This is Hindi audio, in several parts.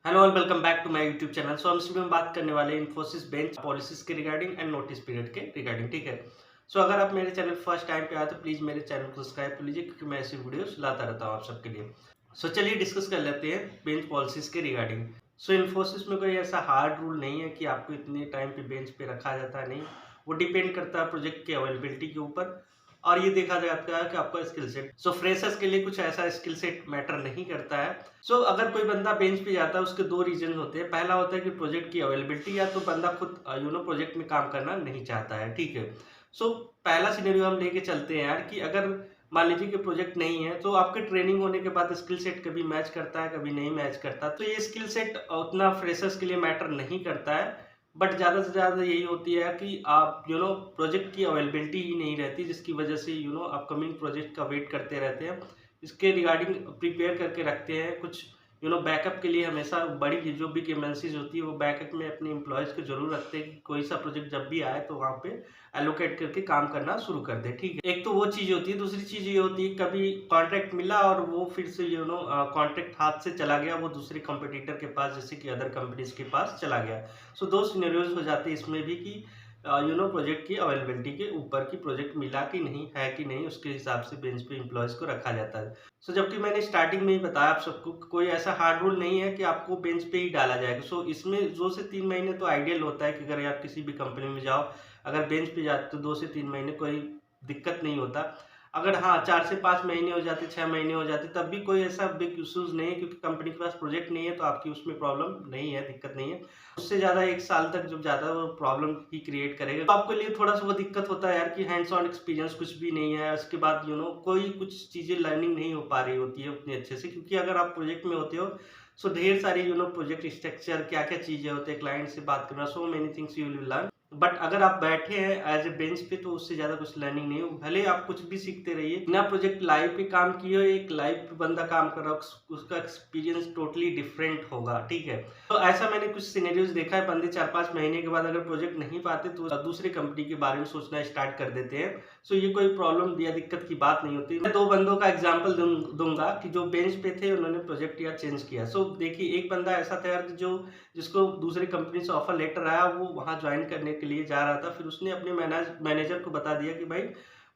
हेलो और welcome back to my YouTube channel. हम इस वीडियो में बात करने वाले इन्फोसिस बेंच पॉलिसीज के रिगार्डिंग एंड नोटिस पीरियड के रिगार्डिंग। ठीक है। अगर आप मेरे चैनल फर्स्ट टाइम पे आए तो प्लीज़ मेरे चैनल को सब्सक्राइब कर लीजिए, क्योंकि मैं ऐसी वीडियोस लाता रहता हूँ आप सबके लिए। चलिए डिस्कस कर लेते हैं बेंच पॉलिसीज के रिगार्डिंग। इन्फोसिस में कोई ऐसा हार्ड रूल नहीं है कि आपको इतने टाइम पे बेंच पे रखा जाता है, नहीं। वो डिपेंड करता है प्रोजेक्ट की अवेलेबिलिटी के ऊपर, और ये देखा जाता है कि आपका स्किल सेट। फ्रेशर्स के लिए कुछ ऐसा स्किल सेट मैटर नहीं करता है। अगर कोई बंदा बेंच पे जाता है, उसके दो रीजन होते हैं। पहला होता है कि प्रोजेक्ट की अवेलेबिलिटी, या तो बंदा खुद प्रोजेक्ट में काम करना नहीं चाहता है। ठीक है। पहला सिनेरियो हम लेके चलते हैं यार, कि अगर मान लीजिए कि प्रोजेक्ट नहीं है, तो आपके ट्रेनिंग होने के बाद स्किल सेट कभी मैच करता है, कभी नहीं मैच करता। तो ये स्किल सेट उतना फ्रेशर्स के लिए मैटर नहीं करता है। बट ज़्यादा से ज़्यादा यही होती है कि आप प्रोजेक्ट की अवेलेबिलिटी ही नहीं रहती, जिसकी वजह से अपकमिंग प्रोजेक्ट का वेट करते रहते हैं। इसके रिगार्डिंग प्रिपेयर करके रखते हैं कुछ बैकअप के लिए। हमेशा बड़ी जो बिग एमएनसीज होती है, वो बैकअप में अपने एम्प्लॉयज़ को जरूर रखते हैं कि कोई सा प्रोजेक्ट जब भी आए तो वहाँ पे एलोकेट करके काम करना शुरू कर दे। ठीक है। एक तो वो चीज़ होती है। दूसरी चीज़ ये होती है, कभी कॉन्ट्रैक्ट मिला और वो फिर से कॉन्ट्रैक्ट हाथ से चला गया, वो दूसरे कंपटीटर के पास, जैसे कि अदर कंपनीज के पास चला गया। दो सिनेरियोज हो जाते हैं इसमें भी, कि प्रोजेक्ट की अवेलेबिलिटी के ऊपर, की प्रोजेक्ट मिला कि नहीं है कि नहीं, उसके हिसाब से बेंच पे एम्प्लॉयज़ को रखा जाता है। जबकि मैंने स्टार्टिंग में ही बताया आप सबको, कोई ऐसा हार्ड रूल नहीं है कि आपको बेंच पे ही डाला जाएगा। इसमें 2 से 3 महीने तो आइडियल होता है, कि अगर आप किसी भी कंपनी में जाओ, अगर बेंच पे जाते तो 2 से 3 महीने कोई दिक्कत नहीं होता। अगर हाँ 4 से 5 महीने हो जाते, 6 महीने हो जाते, तब भी कोई ऐसा बिग इश्यूज़ नहीं है, क्योंकि कंपनी के पास प्रोजेक्ट नहीं है, तो आपकी उसमें प्रॉब्लम नहीं है, दिक्कत नहीं है। उससे ज़्यादा 1 साल तक जब जाता है, वो प्रॉब्लम ही क्रिएट करेगा। तो आपके लिए थोड़ा-सा वो दिक्कत होता है यार, कि हैंड्स ऑन एक्सपीरियंस कुछ भी नहीं है। उसके बाद कोई कुछ चीज़ें लर्निंग नहीं हो पा रही होती है उतनी अच्छे से, क्योंकि अगर आप प्रोजेक्ट में होते हो, ढेर सारी प्रोजेक्ट स्ट्रक्चर, क्या-क्या चीज़ें होते हैं, क्लाइंट से बात करना, so many things you will learn. But अगर आप बैठे हैं एज ए बेंच पे, तो उससे ज़्यादा कुछ लर्निंग नहीं हो। भले आप कुछ भी सीखते रहिए, बिना प्रोजेक्ट लाइव पे काम किए हो, एक लाइव पे बंदा काम कर रहा हो, उसका एक्सपीरियंस टोटली डिफरेंट होगा। ठीक है। ऐसा मैंने कुछ सिनेरियोज देखा है, बंदे 4-5 महीने के बाद अगर प्रोजेक्ट नहीं पाते, तो दूसरे कंपनी के बारे में सोचना स्टार्ट कर देते हैं। ये कोई प्रॉब्लम या दिक्कत की बात नहीं होती। मैं 2 बंदों का एग्जांपल दूंगा, कि जो बेंच पे थे, उन्होंने प्रोजेक्ट या चेंज किया। देखिए, एक बंदा ऐसा था यार, कि जिसको दूसरी कंपनी से ऑफर लेटर आया, वो वहाँ ज्वाइन करने के लिए जा रहा था। फिर उसने अपने मैनेजर को बता दिया कि भाई,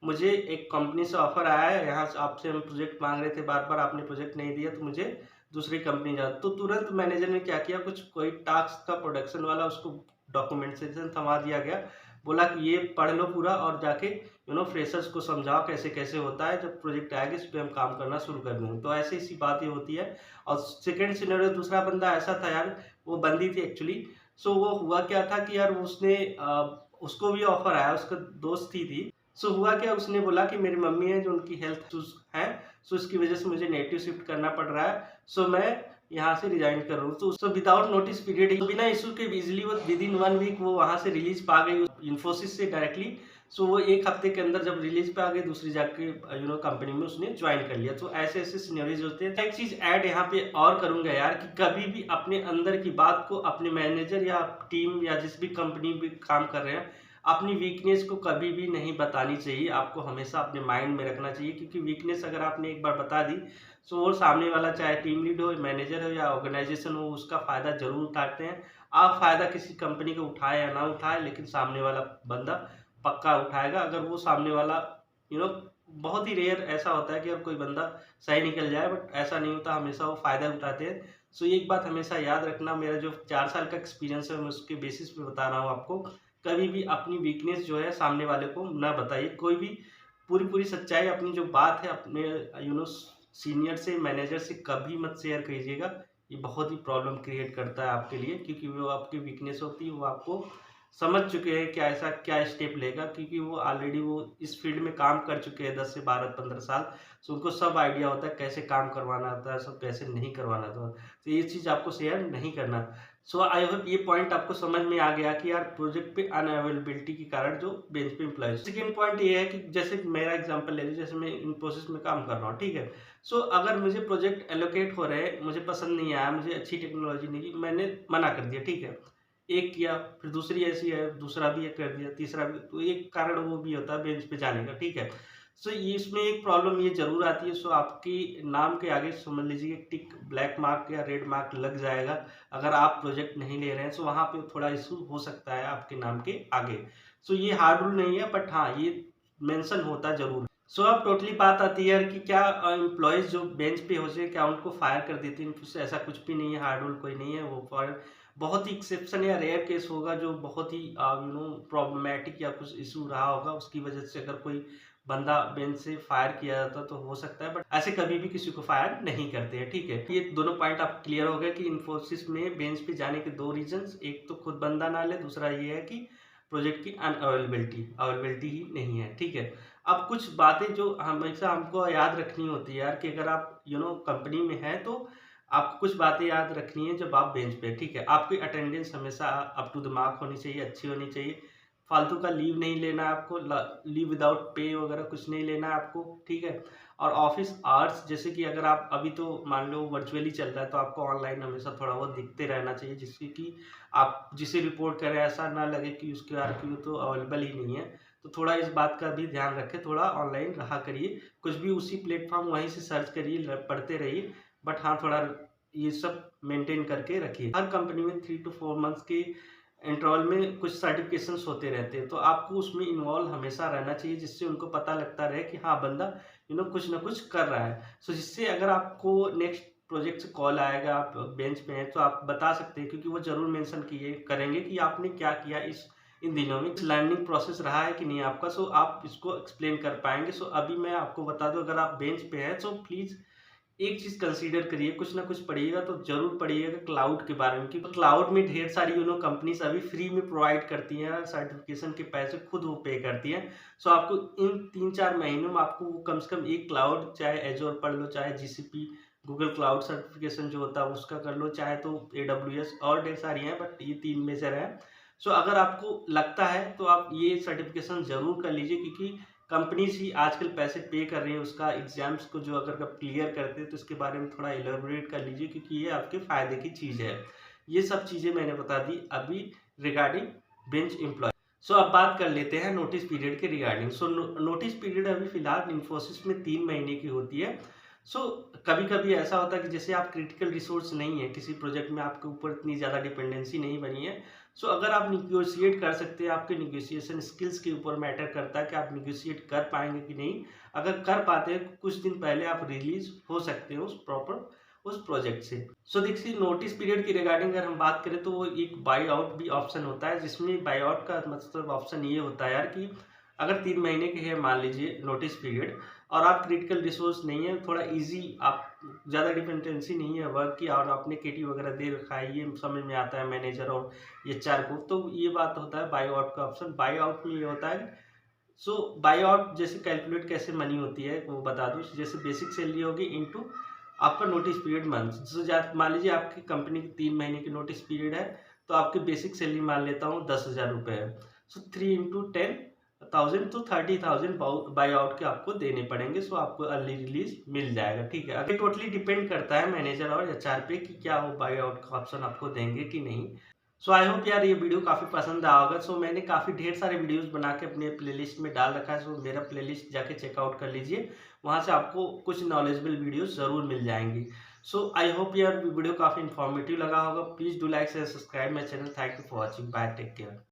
मुझे एक कंपनी से ऑफर आया है, यहाँ से आपसे हम प्रोजेक्ट मांग रहे थे, बार-बार आपने प्रोजेक्ट नहीं दिया, तो मुझे दूसरी कंपनी जा। तो तुरंत मैनेजर ने क्या किया, कोई टास्क का प्रोडक्शन वाला, उसको डॉक्यूमेंटेशन थमा दिया गया। बोला कि ये पढ़ लो पूरा, और जाके फ्रेशर्स को समझाओ कैसे-कैसे होता है, जब प्रोजेक्ट आएगा इस पे हम काम करना शुरू कर देंगे। तो ऐसी-ऐसी बात ये होती है। और सेकंड सिनेरियो, दूसरा बंदा ऐसा था यार, वो बंदी थी एक्चुअली। वो हुआ क्या था कि यार, उसको भी ऑफर आया, उसका दोस्त ही थी। हुआ क्या, उसने बोला कि मेरी मम्मी है, जो उनकी हेल्थ इश्यूज है, इसकी वजह से मुझे नेटिव शिफ्ट करना पड़ रहा है, मैं यहाँ से रिजाइन कर रहा हूँ। विदाउट नोटिस पीरियड, बिना इशू के इजिली वो विद इन 1 वीक वो वहाँ से रिलीज पा गई, इन्फोसिस से डायरेक्टली। वो 1 हफ्ते के अंदर जब रिलीज पे आ गई, दूसरी जाके कंपनी में उसने ज्वाइन कर लिया। ऐसे-ऐसे सिनेरियोज होते हैं। एक चीज ऐड यहाँ पे और करूंगा यार, कि कभी भी अपने अंदर की बात को अपने मैनेजर या टीम या जिस भी कंपनी में काम कर रहे हैं, अपनी वीकनेस को कभी भी नहीं बतानी चाहिए। आपको हमेशा अपने माइंड में रखना चाहिए, क्योंकि वीकनेस अगर आपने एक बार बता दी, वो सामने वाला, चाहे टीम लीड हो, मैनेजर हो या ऑर्गेनाइजेशन हो, उसका फायदा जरूर उठाते हैं। आप फायदा किसी कंपनी का उठाए या ना उठाए, लेकिन सामने वाला बंदा पक्का उठाएगा। अगर वो सामने वाला यू नो बहुत ही रेयर ऐसा होता है कि अब कोई बंदा सही निकल जाए, बट ऐसा नहीं होता, हमेशा वो फायदा उठाते हैं। एक बात हमेशा याद रखना, मेरा जो 4 साल का एक्सपीरियंस है, मैं उसके बेसिस पे बता रहा हूँ आपको। कभी भी अपनी वीकनेस जो है सामने वाले को ना बताइए। कोई भी पूरी सच्चाई, अपनी जो बात है, अपने सीनियर से, मैनेजर से कभी मत शेयर कीजिएगा। ये बहुत ही प्रॉब्लम क्रिएट करता है आपके लिए, क्योंकि वो आपकी वीकनेस होती है। वो आपको समझ चुके हैं क्या, ऐसा क्या स्टेप लेगा, क्योंकि वो ऑलरेडी वो इस फील्ड में काम कर चुके हैं 10 से 12-15 साल। उनको सब आइडिया होता है कैसे काम करवाना होता है, सब कैसे नहीं करवाना होता। तो ये चीज़ आपको शेयर नहीं करना। आई होप ये पॉइंट आपको समझ में आ गया, कि यार प्रोजेक्ट पे अनअवेलेबिलिटी के कारण जो बेंच पे एम्प्लॉयज। सेकेंड पॉइंट ये है, कि जैसे मेरा एग्जांपल ले लीजिए, जैसे मैं इन्फोसिस में काम कर रहा हूँ। ठीक है। अगर मुझे प्रोजेक्ट एलोकेट हो रहे हैं, मुझे पसंद नहीं आया, मुझे अच्छी टेक्नोलॉजी नहीं, मैंने मना कर दिया। ठीक है। एक किया, फिर दूसरी ऐसी है, दूसरा भी एक कर दिया, तीसरा भी, तो एक कारण वो भी होता है बेंच पे जाने का। ठीक है। सो ये इसमें एक प्रॉब्लम ये ज़रूर आती है, सो आपके नाम के आगे समझ लीजिए एक टिक ब्लैक मार्क या रेड मार्क लग जाएगा, अगर आप प्रोजेक्ट नहीं ले रहे हैं, सो वहाँ पे थोड़ा इश्यू हो सकता है आपके नाम के आगे। सो ये हार्ड रूल नहीं है, बट हाँ, ये मेंशन होता ज़रूर। सो अब टोटली बात आती है कि क्या एम्प्लॉइज़ जो बेंच पे होते हैं, क्या उनको फायर कर देती हैं? इनफोसिस ऐसा कुछ भी नहीं है, हार्ड रूल कोई नहीं है, वो फायर बहुत ही एक्सेप्शन या रेयर केस होगा जो बहुत ही प्रॉब्लमैटिक या कुछ इश्यू रहा होगा, उसकी वजह से अगर कोई बंदा बेंच से फायर किया जाता तो हो सकता है, बट ऐसे कभी भी किसी को फायर नहीं करते हैं, ठीक है। ये दोनों पॉइंट आप क्लियर हो गए कि इन्फोसिस में बेंच पे जाने के दो रीजंस, एक तो खुद बंदा ना ले, दूसरा ये है कि प्रोजेक्ट की अवेलेबिलिटी ही नहीं है, ठीक है। अब कुछ बातें जो हमेशा हमको याद रखनी होती है यार, कि अगर आप कंपनी में है तो आपको कुछ बातें याद रखनी है जब आप बेंच पे, ठीक है। आपकी अटेंडेंस हमेशा अप टू द मार्क होनी चाहिए, अच्छी होनी चाहिए। फालतू का लीव नहीं लेना है आपको, लीव विदाउट पे वगैरह कुछ नहीं लेना है आपको, ठीक है। और ऑफिस आवर्स, जैसे कि अगर आप अभी तो मान लो वर्चुअली चल रहा है, तो आपको ऑनलाइन हमेशा थोड़ा बहुत दिखते रहना चाहिए, जिससे कि आप जिसे रिपोर्ट करें ऐसा ना लगे कि उसके आरक्यू तो अवेलेबल ही नहीं है। तो थोड़ा इस बात का भी ध्यान रखें, थोड़ा ऑनलाइन रहा करिए, कुछ भी उसी प्लेटफॉर्म वहीं से सर्च करिए, पढ़ते रहिए, बट हाँ, थोड़ा ये सब मेंटेन करके रखिए। हर कंपनी में 3 to 4 मंथ्स के इंटरवल में कुछ सर्टिफिकेशंस होते रहते हैं, तो आपको उसमें इन्वॉल्व हमेशा रहना चाहिए, जिससे उनको पता लगता रहे कि हाँ, बंदा कुछ ना कुछ कर रहा है। सो जिससे अगर आपको नेक्स्ट प्रोजेक्ट से कॉल आएगा, आप बेंच पे हैं, तो आप बता सकते हैं, क्योंकि वो ज़रूर मेंशन किए करेंगे कि आपने क्या किया इन दिनों में, लर्निंग प्रोसेस रहा है कि नहीं आपका, सो आप इसको एक्सप्लेन कर पाएँगे। सो अभी मैं आपको बता दूँ, अगर आप बेंच पे हैं, तो प्लीज़ एक चीज़ कंसीडर करिए, कुछ ना कुछ पढ़िएगा तो ज़रूर पढ़िएगा क्लाउड के बारे में, क्योंकि क्लाउड में ढेर सारी कंपनीज़ अभी फ्री में प्रोवाइड करती हैं, सर्टिफ़िकेशन के पैसे खुद वो पे करती हैं। सो आपको इन 3-4 महीनों में आपको वो कम से कम एक क्लाउड, चाहे एज़्योर पढ़ लो, चाहे जीसीपी, गूगल क्लाउड सर्टिफ़िकेशन जो होता है उसका कर लो, चाहे तो एडब्ल्यूएस, और ढेर सारी हैं, बट ये 3 मेजर हैं। सो अगर आपको लगता है तो आप ये सर्टिफ़िकेशन ज़रूर कर लीजिए, क्योंकि कंपनीज़ ही आजकल पैसे पे कर रही हैं उसका, एग्ज़ाम्स को जो अगर आप क्लियर करते हैं तो इसके बारे में थोड़ा इलैबोरेट कर लीजिए, क्योंकि ये आपके फ़ायदे की चीज़ है। ये सब चीज़ें मैंने बता दी अभी रिगार्डिंग बेंच एम्प्लॉय। सो अब बात कर लेते हैं नोटिस पीरियड के रिगार्डिंग। सो नोटिस पीरियड अभी फ़िलहाल इन्फोसिस में 3 महीने की होती है। सो कभी-कभी ऐसा होता है कि जैसे आप क्रिटिकल रिसोर्स नहीं है, किसी प्रोजेक्ट में आपके ऊपर इतनी ज़्यादा डिपेंडेंसी नहीं बनी है, सो अगर आप निगोशिएट कर सकते हैं, आपके निगोशिएशन स्किल्स के ऊपर मैटर करता है कि आप निगोशिएट कर पाएँगे कि नहीं। अगर कर पाते हैं, कुछ दिन पहले आप रिलीज़ हो सकते हो उस प्रोजेक्ट से। सो देखिए, नोटिस पीरियड की रिगार्डिंग अगर हम बात करें, तो वो एक बाय आउट भी ऑप्शन होता है, जिसमें बाय आउट का मतलब ऑप्शन ये होता है यार, कि अगर 3 महीने के है मान लीजिए नोटिस पीरियड, और आप क्रिटिकल रिसोर्स नहीं है, थोड़ा ईज़ी, आप ज़्यादा डिपेंडेंसी नहीं है वर्क की, और आपने केटी वगैरह दे रखा है, ये समझ में आता है मैनेजर और एचआर को, तो ये बात होता है बाय आउट का ऑप्शन। बाय आउट में ये होता है, सो बाय आउट जैसे कैलकुलेट कैसे मनी होती है वो बता दूँ। जैसे बेसिक सैलरी होगी इनटू आपका नोटिस पीरियड मंथ्स। सो मान लीजिए आपकी कंपनी की 3 महीने की नोटिस पीरियड है, तो आपकी बेसिक सैलरी मान लेता हूँ 10,000 रुपये है। सो 3 इंटू 10,000 तो 30,000 बाय आउट के आपको देने पड़ेंगे। सो आपको अर्ली रिलीज मिल जाएगा, ठीक है। अभी टोटली डिपेंड करता है मैनेजर और एचआर पे कि क्या वो बाय आउट का ऑप्शन आपको देंगे कि नहीं। सो आई होप यार ये वीडियो काफ़ी पसंद आया होगा। सो मैंने काफ़ी ढेर सारे वीडियोस बना के अपने प्लेलिस्ट में डाल रखा है। सो मेरा प्लेलिस्ट जाके चेकआउट कर लीजिए, वहाँ से आपको कुछ नॉलेजेबल वीडियोस ज़रूर मिल जाएंगी। सो आई होप यार वीडियो काफ़ी इन्फॉर्मेटिव लगा होगा। Please do like share subscribe my channel. Thank you for watching. Bye, take care.